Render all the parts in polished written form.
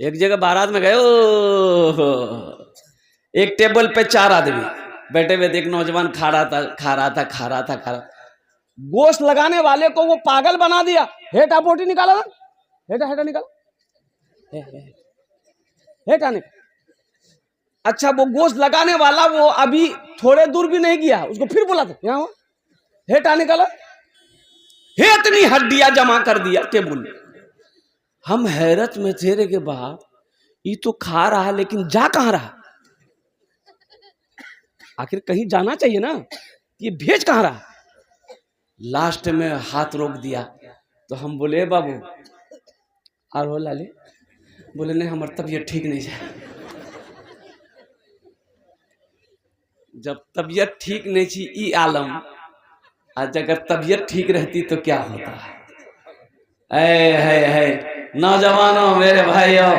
एक जगह बारात में गए, ओ एक टेबल पे 4 आदमी बैठे हुए थे, एक नौजवान खा रहा था। गोश्त लगाने वाले को वो पागल बना दिया। हेठा बोटी निकाला ना, हेठा निकाला, हेठा निकाला। अच्छा, वो गोश्त लगाने वाला वो अभी थोड़े दूर भी नहीं गया, उसको फिर बोला था यहाँ हेठा निकाला, इतनी हड्डियां जमा कर दिया टेबुल में। हम हैरत में थे रे के बाप, ये तो खा रहा है लेकिन जा कहां रहा? आखिर कहीं जाना चाहिए ना, ये भेज कहां रहा? लास्ट में हाथ रोक दिया तो हम बोले बाबू और हो लाले, बोले नहीं हमारी तबीयत ठीक नहीं है। जब तबीयत ठीक नहीं थी ई आलम, आज अगर तबीयत ठीक रहती तो क्या होता है। नौजवानों, मेरे भाइयों,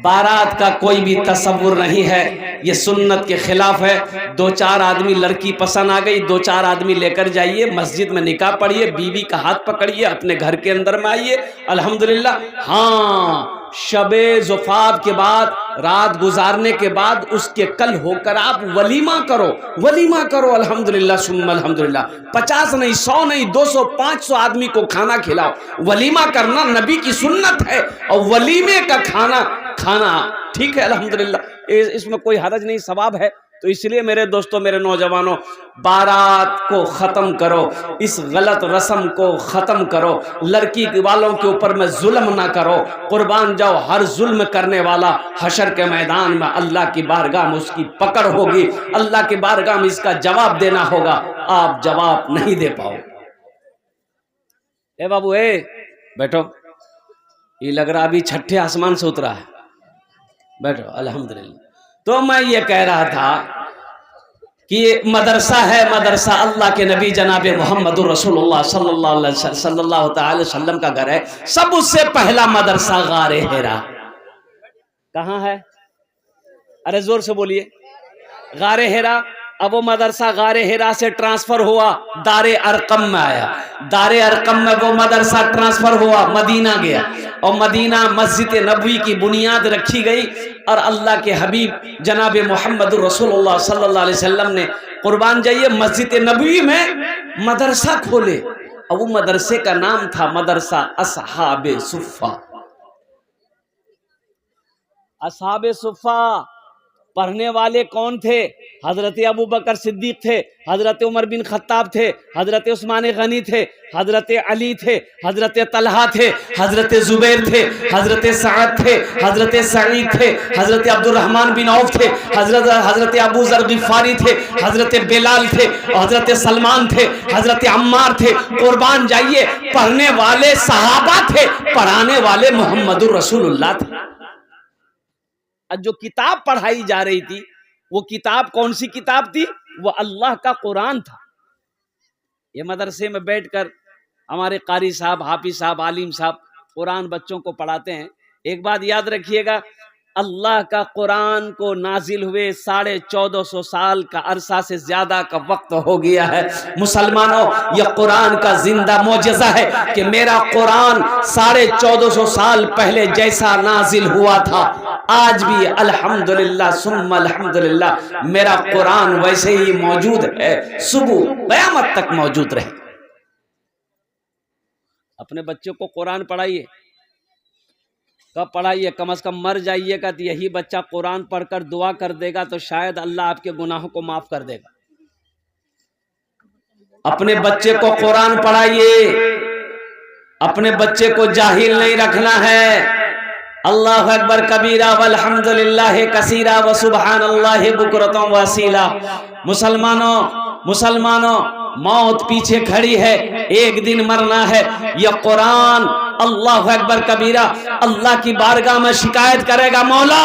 बारात का कोई भी तस्वुर नहीं है, ये सुन्नत के खिलाफ है। 2-4 आदमी लड़की पसंद आ गई, 2-4 आदमी लेकर जाइए, मस्जिद में निकाह पढ़िए, बीवी का हाथ पकड़िए, अपने घर के अंदर में आइए, अल्हम्दुलिल्लाह। हाँ, शबे ज़ुफ़ाफ़ के बाद, रात गुजारने के बाद उसके कल होकर आप वलीमा करो, अल्हम्दुलिल्लाह सुम्मा अल्हम्दुलिल्लाह। 50 नहीं, 100 नहीं, 200, 500 आदमी को खाना खिलाओ। वलीमा करना नबी की सुन्नत है, और वलीमे का खाना ठीक है, अल्हम्दुलिल्लाह, इसमें कोई हरज नहीं, सवाब है। तो इसलिए मेरे दोस्तों, मेरे नौजवानों, बारात को ख़त्म करो, इस गलत रस्म को ख़त्म करो, लड़की वालों के ऊपर में जुल्म ना करो। कुर्बान जाओ, हर जुल्म करने वाला हशर के मैदान में अल्लाह की बारगाह में उसकी पकड़ होगी, अल्लाह की बारगाह में इसका जवाब देना होगा। आप जवाब नहीं दे पाओ। ए बाबू, बैठो, ये लग रहा अभी छठे आसमान से उतरा है, बैठो, अल्हम्दुलिल्लाह। तो मैं ये कह रहा था कि ये मदरसा है, मदरसा अल्लाह के नबी जनाब मोहम्मद रसूलुल्लाह सल्लल्लाहु अलैहि वसल्लम का घर है। सब उससे पहला मदरसा गारे हिरा कहाँ है? अरे जोर से बोलिए, गारे हिरा। अब वो मदरसा गारे हिरा से ट्रांसफर हुआ, दारे अरकम में आया, दारे अरकम में वो मदरसा ट्रांसफर हुआ, मदीना गया, और मदीना मस्जिद नबवी की बुनियाद रखी गई। और अल्लाह के हबीब जनाब मोहम्मद रसूलुल्लाह सल्लल्लाहु अलैहि वसल्लम ने, कुर्बान जाइए, मस्जिद नबवी में मदरसा खोले, और वो मदरसे का नाम था मदरसा असहाबे सुफ़ा। असहाबे सुफ़ा पढ़ने वाले कौन थे? हजरत अबू बकर सिद्दीक थे, हजरत उमर बिन खत्ताब थे, हजरत उस्मान गनी थे, हजरत अली थे, हजरत तलहा थे, हजरत जुबैर थे, हजरत सअद थे, हजरत सईद थे, हजरत अब्दुर्रहमान बिन औफ थे, हजरत अबू ज़र गिफ़ारी थे, हजरत बिलाल थे, हजरत सलमान थे, हजरत अम्मार थे। कुर्बान जाइए, पढ़ने वाले सहाबा थे, पढ़ाने वाले मोहम्मदुर रसूलुल्लाह थे। जो किताब पढ़ाई जा रही थी, वो किताब कौन सी किताब थी? वो अल्लाह का कुरान था। ये मदरसे में बैठकर हमारे कारी साहब, हाफिज साहब, आलिम साहब कुरान बच्चों को पढ़ाते हैं। एक बात याद रखिएगा, अल्लाह का कुरान को नाजिल हुए 1450 साल का अरसा से ज्यादा का वक्त हो गया है। मुसलमानों, यह कुरान का जिंदा मौजज़ा है कि मेरा कुरान 1450 साल पहले जैसा नाजिल हुआ था, आज भी अल्हम्दुलिल्लाह सुम्मा अल्हम्दुलिल्लाह मेरा कुरान वैसे ही मौजूद है, सुबह क़यामत तक मौजूद रहे। अपने बच्चों को कुरान पढ़ाइए। कब पढ़ाइए? कम से कम मर जाइएगा तो यही बच्चा कुरान पढ़कर दुआ कर देगा तो शायद अल्लाह आपके गुनाहों को माफ कर देगा। अपने बच्चे को कुरान पढ़ाइए, अपने बच्चे को जाहिल नहीं रखना है। अल्लाहु अकबर कबीरा वल्हम्दुलिल्लाहि कसीरा व सुबहानल्लाहि बुकरतम व असीला। मुसलमानों, मौत पीछे खड़ी है, एक दिन मरना है। यह कुरान अल्लाहु अकबर कबीरा अल्लाह की बारगाह में शिकायत करेगा, मौला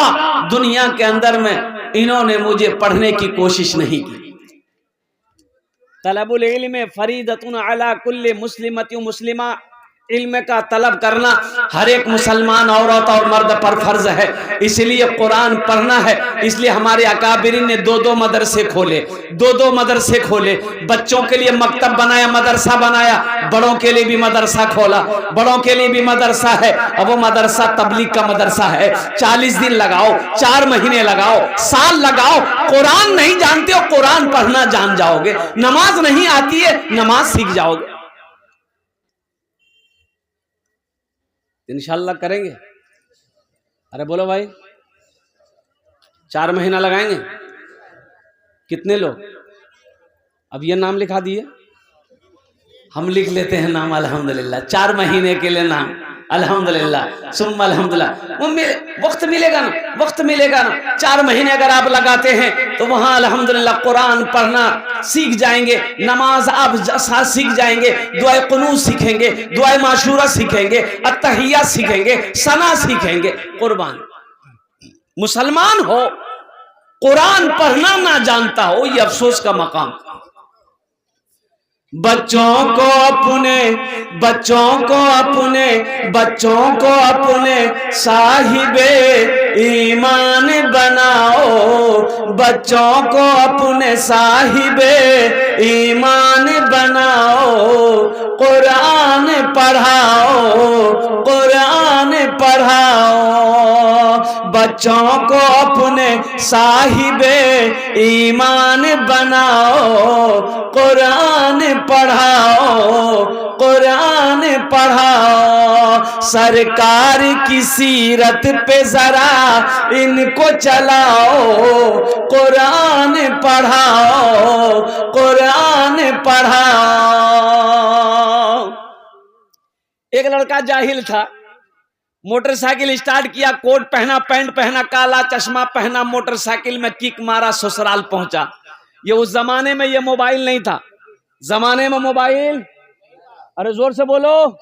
दुनिया के अंदर में इन्होंने मुझे पढ़ने की कोशिश नहीं की। तलबुल इल्म फरीदतुन अला कुल्ली मुस्लिमतिन मुस्लिमा, इल्म का तलब करना हर एक मुसलमान औरत और मर्द पर फर्ज है, इसलिए कुरान पढ़ना है। इसलिए हमारे अकाबिरीन ने दो मदरसे खोले, दो मदरसे खोले। बच्चों के लिए मकतब बनाया, मदरसा बनाया, बड़ों के लिए भी मदरसा खोला, बड़ों के लिए भी मदरसा है। अब वो मदरसा तबलीग का मदरसा है। 40 दिन लगाओ, 4 महीने लगाओ, साल लगाओ, कुरान नहीं जानते हो कुरान पढ़ना जान जाओगे। नमाज नहीं आती है, नमाज सीख जाओगे। इंशाल्लाह करेंगे। अरे बोलो भाई, 4 महीना लगाएंगे। कितने लोग? अब ये नाम लिखा दिए, हम लिख लेते हैं नाम अल्हम्दुलिल्लाह। 4 महीने के लिए नाम अल्हम्दुलिल्लाह, सुम्मा अल्हम्दुलिल्लाह। वक्त मिलेगा ना, वक्त मिलेगा ना। 4 महीने अगर आप लगाते हैं तो वहाँ अल्हम्दुलिल्लाह कुरान पढ़ना सीख जाएंगे, नमाज आप सीख जाएंगे, दुआ कुनूत सीखेंगे, दुआ माशूरा सीखेंगे, अत्तहिया सीखेंगे, सना सीखेंगे। कुर्बान मुसलमान हो, कुरान पढ़ना ना जानता हो, ये अफसोस का मकाम। बच्चों को अपने साहिबे ईमान बनाओ, बच्चों को अपने साहिबे ईमान बनाओ, कुरान पढ़ाओ, कुरान पढ़ाओ। बच्चों को अपने साहिबे ईमान बनाओ, कुरान पढ़ाओ, कुरान पढ़ाओ। सरकार की सीरत पे जरा इनको चलाओ, कुरान पढ़ाओ, कुरान पढ़ाओ। एक लड़का जाहिल था, मोटरसाइकिल स्टार्ट किया, कोट पहना, पैंट पहना, काला चश्मा पहना, मोटरसाइकिल में किक मारा, ससुराल पहुंचा। ये उस जमाने में ये मोबाइल नहीं था, जमाने में मोबाइल, अरे जोर से बोलो,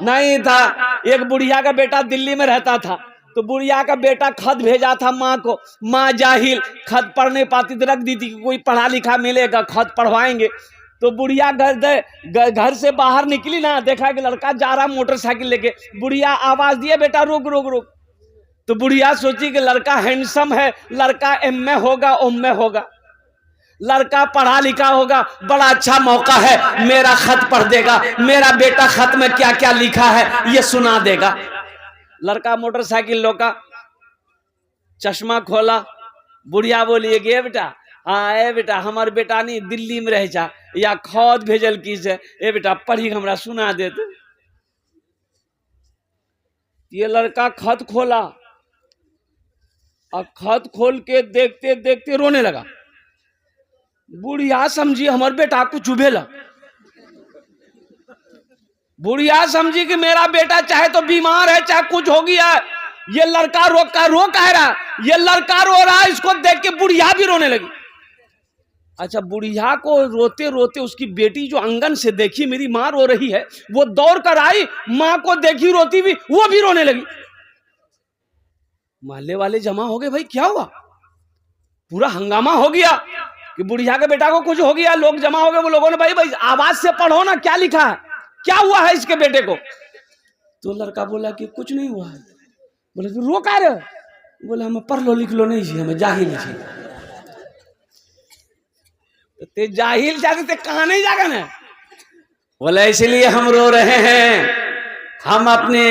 नहीं था। एक बुढ़िया का बेटा दिल्ली में रहता था, तो बुढ़िया का बेटा खत भेजा था माँ को। माँ जाहिल, खत पढ़ नहीं पाती तो रख दी थी कि कोई पढ़ा लिखा मिलेगा, खत पढ़वाएंगे। तो बुढ़िया घर से बाहर निकली ना, देखा कि लड़का जा रहा मोटरसाइकिल लेके। बुढ़िया आवाज दिए, बेटा रुक रुक रुक। तो बुढ़िया सोची कि लड़का हैंडसम है, लड़का एमए होगा, ओमए होगा, लड़का पढ़ा लिखा होगा, बड़ा अच्छा मौका है, मेरा खत पढ़ देगा, मेरा बेटा खत में क्या क्या लिखा है ये सुना देगा। लड़का मोटरसाइकिल रोका, चश्मा खोला, बुढ़िया बोली गे बेटा, हाँ बेटा, हमार बेटा नहीं दिल्ली में रह जा, या खत भेजल की से, ए बेटा पढ़ी हमरा सुना देते। ये लड़का खत खोला और खत खोल के देखते देखते रोने लगा। बुढ़िया समझी हमार बेटा को चुभेला, बुढ़िया समझी कि मेरा बेटा चाहे तो बीमार है, चाहे कुछ हो गया। ये लड़का रो कह रहा, ये लड़का रो रहा, इसको देख के बुढ़िया भी रोने लगी। अच्छा, बुढ़िया को रोते रोते उसकी बेटी जो आंगन से देखी मेरी माँ रो रही है, वो दौड़ कर आई, माँ को देखी रोती हुई, वो भी रोने लगी। मोहल्ले वाले जमा हो गए, भाई क्या हुआ? पूरा हंगामा हो गया कि बुढ़िया के बेटा को कुछ हो गया। लोग जमा हो गए, वो लोगों ने भाई आवाज से पढ़ो ना, क्या लिखा है, क्या हुआ है इसके बेटे को? तो लड़का बोला कि कुछ नहीं हुआ है। बोले तो रो का रहे? बोले हमें पढ़ लो लिख लो नहीं चाहिए, हमें जाहिल चाहिए। ते जाहिल जाते थे कहां नहीं जागा ना। बोले इसलिए हम रो रहे हैं, हम अपने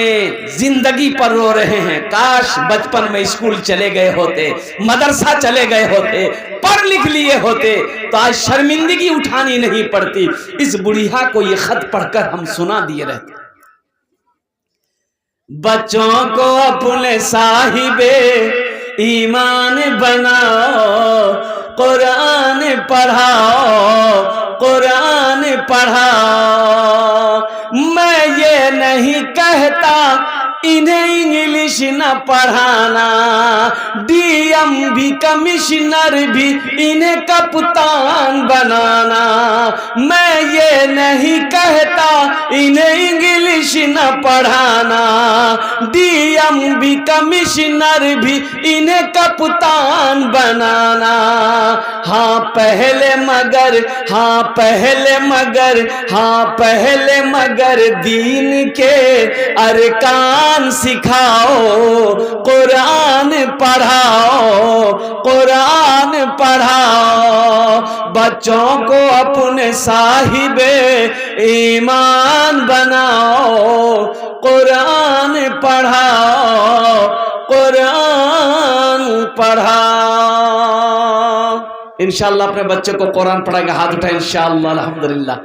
जिंदगी पर रो रहे हैं। काश बचपन में स्कूल चले गए होते, मदरसा चले गए होते, पढ़ लिख लिए होते तो आज शर्मिंदगी उठानी नहीं पड़ती। इस बुढ़िया को ये खत पढ़कर हम सुना दिए रहते। बच्चों को अपने साहिबे ईमान बनाओ, कुरान पढ़ाओ, कुरान पढ़ाओ। मैं ये नहीं कहता इन्हें इंग्लिश इंग्लिश न पढ़ाना, डीएम भी कमिश्नर भी इन्हें कप्तान बनाना। मैं ये नहीं कहता इन्हें इंग्लिश न पढ़ाना, डीएम भी कमिश्नर भी इन्हें कप्तान बनाना। हाँ पहले मगर, हाँ पहले मगर, हाँ पहले मगर दीन के अरकान सिखाओ, कुरान पढ़ाओ, कुरान पढ़ाओ। बच्चों को अपने साहिबे ईमान बनाओ, कुरान पढ़ाओ, कुरान पढ़ाओ। इंशाअल्लाह अपने बच्चे को कुरान पढ़ाएगा, हाथ उठाए इंशाअल्लाह। अल्हम्दुलिल्लाह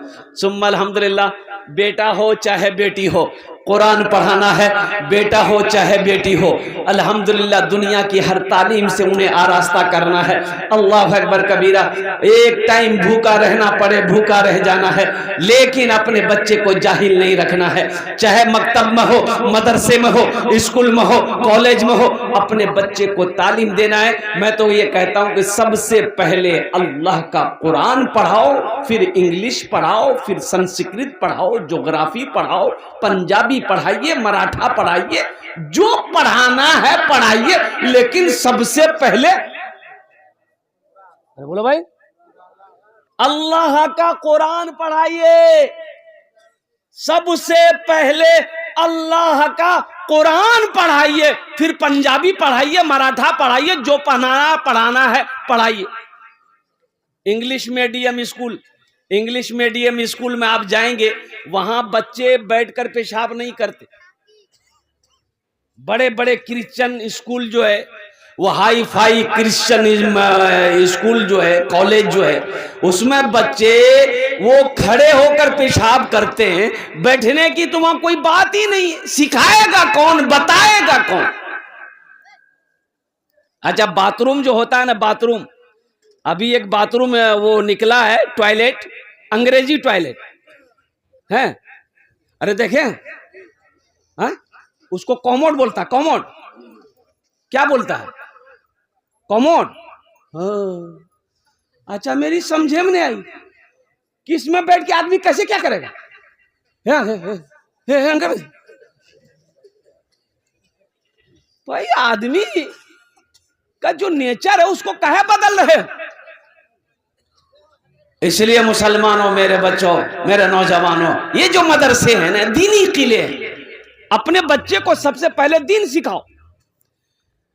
सुम्मा अल्हम्दुलिल्लाह। बेटा हो चाहे बेटी हो, कुरान पढ़ाना है, बेटा हो चाहे बेटी हो। अल्हम्दुलिल्लाह दुनिया की हर तालीम से उन्हें आरास्ता करना है। अल्लाह अकबर कबीरा। एक टाइम भूखा रहना पड़े भूखा रह जाना है, लेकिन अपने बच्चे को जाहिल नहीं रखना है। चाहे मकतब में हो, मदरसे में हो, स्कूल में हो, कॉलेज में हो, अपने बच्चे को तालीम देना है। मैं तो ये कहता हूँ कि सबसे पहले अल्लाह का कुरान पढ़ाओ, फिर इंग्लिश पढ़ाओ, फिर संस्कृत पढ़ाओ, ज्योग्राफी पढ़ाओ, पंजाबी पढ़ाइए, मराठा पढ़ाइए, जो पढ़ाना है पढ़ाइए, लेकिन सबसे पहले बोलो भाई अल्लाह का कुरान पढ़ाइए। सबसे पहले अल्लाह का कुरान पढ़ाइए, फिर पंजाबी पढ़ाइए, मराठा पढ़ाइए, जो पढ़ाना है पढ़ाइए। English medium school, English medium school में आप जाएंगे, वहां बच्चे बैठकर पेशाब नहीं करते। बड़े बड़े क्रिश्चियन स्कूल जो है, वो हाई फाई क्रिश्चियन स्कूल जो है, कॉलेज जो है, उसमें बच्चे वो खड़े होकर पेशाब करते हैं। बैठने की तो वहां कोई बात ही नहीं। सिखाएगा कौन, बताएगा कौन? अच्छा बाथरूम जो होता है ना, बाथरूम, अभी एक बाथरूम वो निकला है, टॉयलेट, अंग्रेजी टॉयलेट है। अरे देखें, हाँ उसको कॉमोड बोलता है। कॉमोड क्या बोलता है? कॉमोड। अच्छा मेरी समझे में नहीं आई कि इसमें बैठ के आदमी कैसे क्या करेगा। भाई आदमी का जो नेचर है उसको कहे बदल रहे। इसलिए मुसलमानों, मेरे बच्चों, मेरे नौजवानों, ये जो मदरसे हैं ना, दीनी किले हैं, अपने बच्चे को सबसे पहले दीन सिखाओ,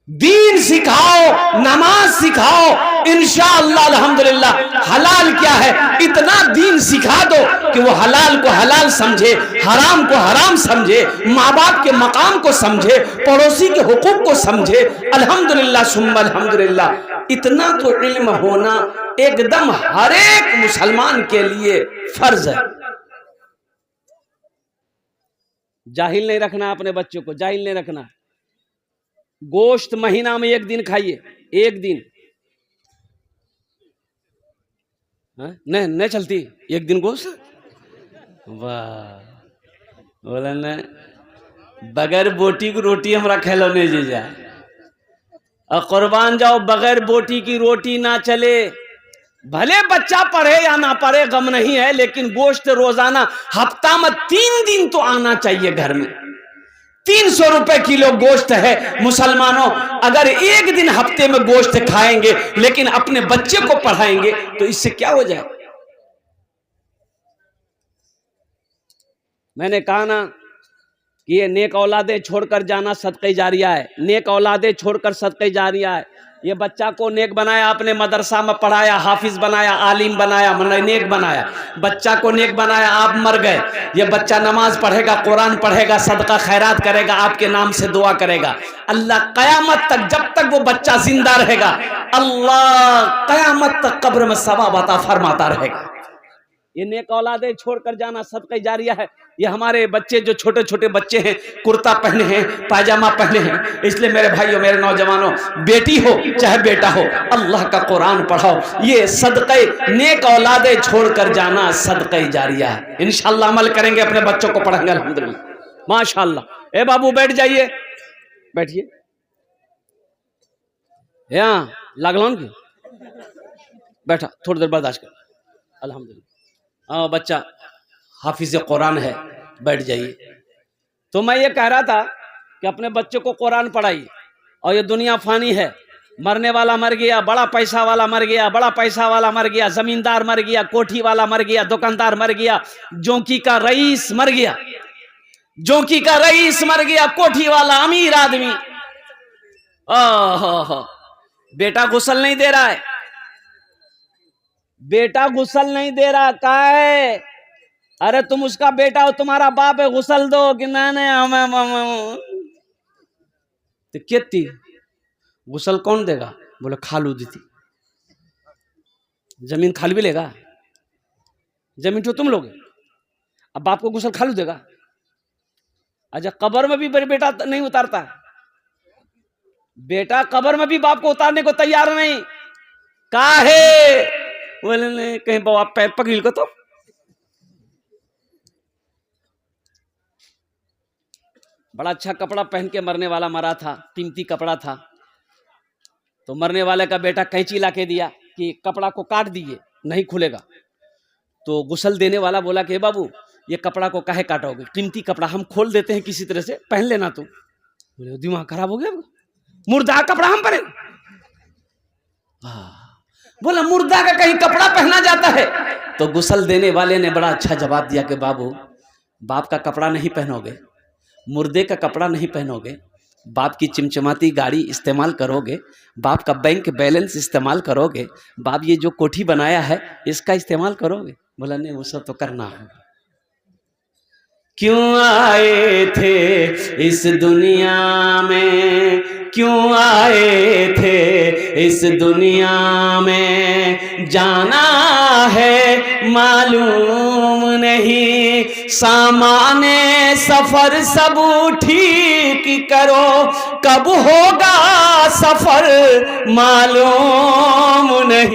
दीन सिखाओ, नमाज सिखाओ। इंशाअल्लाह अल्हम्दुलिल्लाह हलाल क्या है इतना दीन सिखा दो कि वो हलाल को हलाल समझे, हराम को हराम समझे, माँ बाप के मकाम को समझे, पड़ोसी के हुकूक को समझे। अल्हम्दुलिल्लाह सुम्मा अल्हम्दुलिल्लाह। इतना तो इल्म होना एकदम हर एक मुसलमान के लिए फर्ज है। जाहिल नहीं रखना अपने बच्चों को, जाहिल नहीं रखना। गोश्त महीना में एक दिन खाइए, एक दिन। नहीं चलती एक दिन गोश्त। वाह बोला न, बगैर बोटी की रोटी हमरा खेलो नहीं जी जाए। और कुर्बान जाओ, बगैर बोटी की रोटी ना चले। भले बच्चा पढ़े या ना पढ़े गम नहीं है, लेकिन गोश्त रोजाना हफ्ता में 3 दिन तो आना चाहिए घर में। 300 रुपए किलो गोश्त है मुसलमानों। अगर एक दिन हफ्ते में गोश्त खाएंगे लेकिन अपने बच्चे को पढ़ाएंगे तो इससे क्या हो जाए। मैंने कहा ना कि ये नेक औलादे छोड़कर जाना सदक़े जारिया है। नेक औलादे छोड़कर सदक़े जारिया है। ये बच्चा को नेक बनाया, आपने मदरसा में पढ़ाया, हाफिज बनाया, आलिम बनाया, नेक बनाया। बच्चा को नेक बनाया, आप मर गए। ये बच्चा नमाज पढ़ेगा, कुरान पढ़ेगा, सदका खैरात करेगा, आपके नाम से दुआ करेगा। अल्लाह कयामत तक, जब तक वो बच्चा जिंदा रहेगा, अल्लाह कयामत तक कब्र में सवाब अता फरमाता रहेगा। ये नेक औलादे छोड़कर जाना सदक़े जारिया है। ये हमारे बच्चे जो छोटे छोटे बच्चे हैं, कुर्ता पहने हैं, पायजामा पहने हैं, इसलिए मेरे भाइयों, मेरे नौजवानों, बेटी हो चाहे बेटा हो, अल्लाह का कुरान पढ़ाओ। ये सदक़े, नेक औलादे छोड़कर जाना सदक़े जारिया है। इंशाअल्लाह अमल करेंगे, अपने बच्चों को पढ़ेंगे। अल्हम्दुलिल्लाह माशाअल्लाह। ए बाबू बैठ जाइए, बैठिए। यहाँ लागलौन की बैठा, थोड़ी देर बर्दाश्त कर। अल्हम्दुलिल्लाह। हाँ बच्चा हाफिज कुरान है, बैठ जाइए। तो मैं ये कह रहा था कि अपने बच्चे को कुरान पढ़ाइए। और ये दुनिया फानी है, मरने वाला मर गया, बड़ा पैसा वाला मर गया, बड़ा पैसा वाला मर गया, जमींदार मर गया, कोठी वाला मर गया, दुकानदार मर गया, जोंकी का रईस मर गया, जोंकी का रईस मर गया, कोठी वाला अमीर आदमी। ओहो, बेटा गुस्ल नहीं दे रहा है, बेटा गुस्ल नहीं दे रहा, का है? अरे तुम उसका बेटा हो, तुम्हारा बाप है, गुस्ल दो कि नहीं हमें तो कितनी गुस्ल कौन देगा? बोले खालू दीदी। जमीन खाल भी लेगा? जमीन तो तुम लोगे, अब बाप को गुस्ल खालू देगा? अच्छा कब्र में भी बेटा नहीं उतारता, बेटा कब्र में भी बाप को उतारने को तैयार नहीं, काहे? बोले नहीं, कहीं बाप पैर पकड़ को तो। बड़ा अच्छा कपड़ा पहन के मरने वाला मरा था, कीमती कपड़ा था। तो मरने वाले का बेटा कैंची ला के दिया कि कपड़ा को काट दिए, नहीं खुलेगा। तो गुस्ल देने वाला बोला कि बाबू ये कपड़ा को काहे काटोगे, कीमती कपड़ा हम खोल देते हैं किसी तरह से, पहन लेना तुम। बोले दिमाग खराब हो गया, मुर्दा कपड़ा हम पहने? बोला मुर्दा का कहीं कपड़ा पहना जाता है? तो गुस्ल देने वाले ने बड़ा अच्छा जवाब दिया कि बाबू बाप का कपड़ा नहीं पहनोगे, मुर्दे का कपड़ा नहीं पहनोगे, बाप की चिमचमाती गाड़ी इस्तेमाल करोगे, बाप का बैंक बैलेंस इस्तेमाल करोगे, बाप ये जो कोठी बनाया है इसका इस्तेमाल करोगे? बोला नहीं वो सब तो करना है। क्यों आए थे इस दुनिया में, क्यों आए थे इस दुनिया में, जाना है मालूम नहीं, सामाने सफर सब ठीक करो, कब होगा सफर मालूम नहीं।